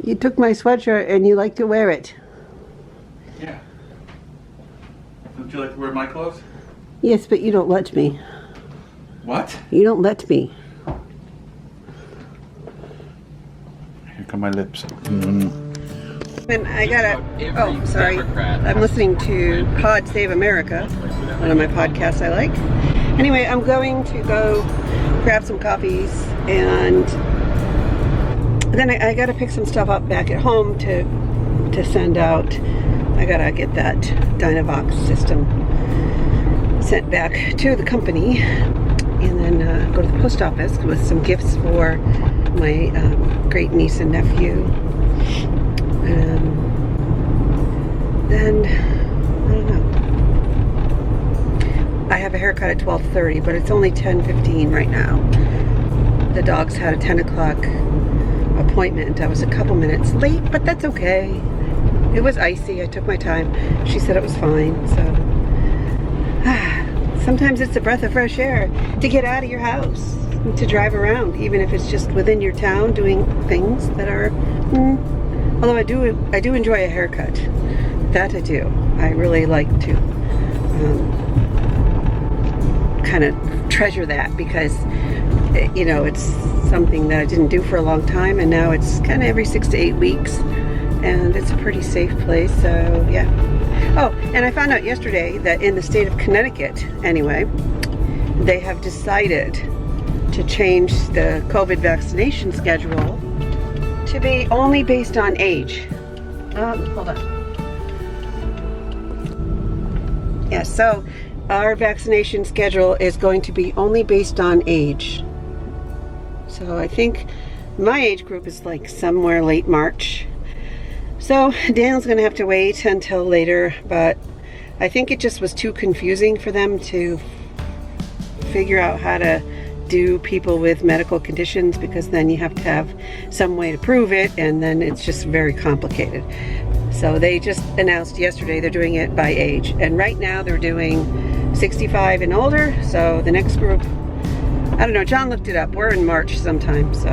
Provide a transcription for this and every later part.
You took my sweatshirt and you like to wear it. Yeah. Don't you like to wear my clothes? Yes, but you don't let me. What? You don't let me. Here come my lips. And I gotta, oh, sorry. I'm listening to Pod Save America, one of my podcasts I like. Anyway, I'm going to go grab some coffees, and then I gotta pick some stuff up back at home to send out. I gotta get that Dynavox system sent back to the company, and then go to the post office with some gifts for my great niece and nephew. Then, I don't know. I have a haircut at 12:30, but it's only 10:15 right now. The dogs had a 10 o'clock appointment. I was a couple minutes late, but that's okay. It was icy. I took my time. She said it was fine, so. Sometimes it's a breath of fresh air to get out of your house, to drive around, even if it's just within your town doing things that are, although I do enjoy a haircut. That I do. I really like to kind of treasure that, because you know, it's something that I didn't do for a long time, and now it's kind of every 6 to 8 weeks, and it's a pretty safe place, so yeah. Oh, and I found out yesterday that in the state of Connecticut, anyway, they have decided to change the COVID vaccination schedule to be only based on age. Hold on. Yeah, so our vaccination schedule is going to be only based on age. So I think my age group is like somewhere late March. So Daniel's gonna have to wait until later, but I think it just was too confusing for them to figure out how to do people with medical conditions, because then you have to have some way to prove it, and then it's just very complicated. So they just announced yesterday they're doing it by age, and right now they're doing 65 and older. So the next group, I don't know, John looked it up, we're in March sometime, so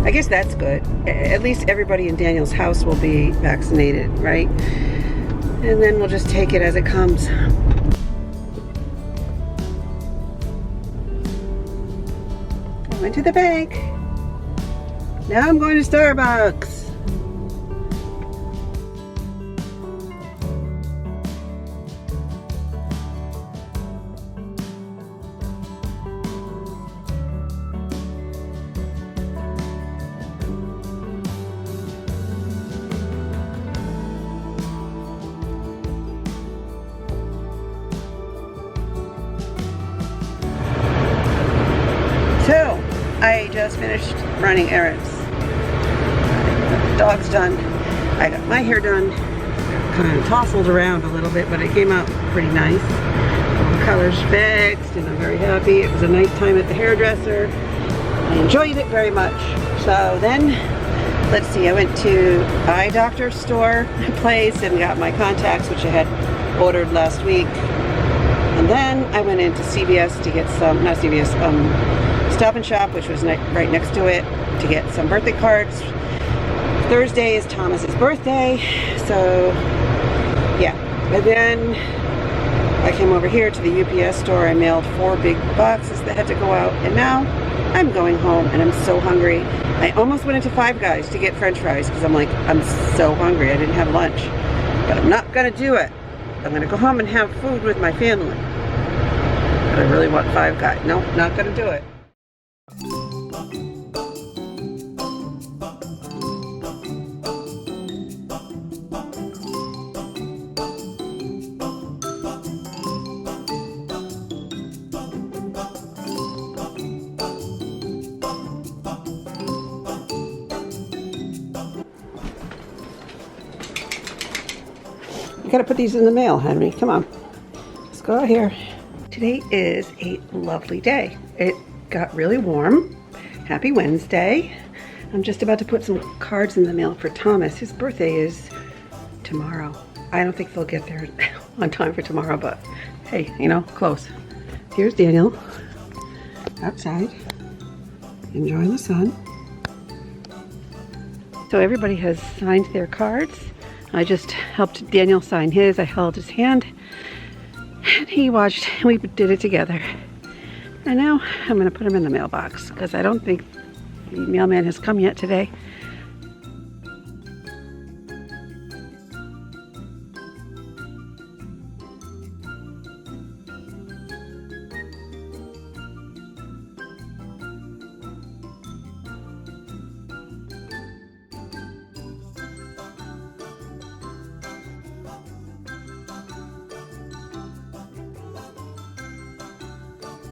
I guess that's good. At least everybody in Daniel's house will be vaccinated, right? And then we'll just take it as it comes. I went to the bank. Now I'm going to Starbucks. So, I just finished running errands. The dog's done. I got my hair done. Kind of tousled around a little bit, but it came out pretty nice. All the colors fixed, and I'm very happy. It was a nice time at the hairdresser. I enjoyed it very much. So then, let's see, I went to eye doctor store place and got my contacts, which I had ordered last week. And then I went into CVS to get some, not CVS, Stop and Shop, which was right next to it, to get some birthday cards. Thursday is Thomas's birthday, so yeah. And then I came over here to the UPS store. I mailed 4 big boxes that had to go out, and now I'm going home and I'm so hungry. I almost went into Five Guys to get French fries because I'm like, I'm so hungry. I didn't have lunch. But I'm not gonna do it. I'm gonna go home and have food with my family. But I really want Five Guys. No, not gonna do it. You gotta put these in the mail, Henry. Come on. Let's go out here. Today is a lovely day. It got really warm. Happy Wednesday. I'm just about to put some cards in the mail for Thomas. His birthday is tomorrow. I don't think they'll get there on time for tomorrow, but hey, you know, close. Here's Daniel outside enjoying the sun. So everybody has signed their cards. I just helped Daniel sign his. I held his hand and he watched, and we did it together. And now I'm gonna put him in the mailbox because I don't think the mailman has come yet today.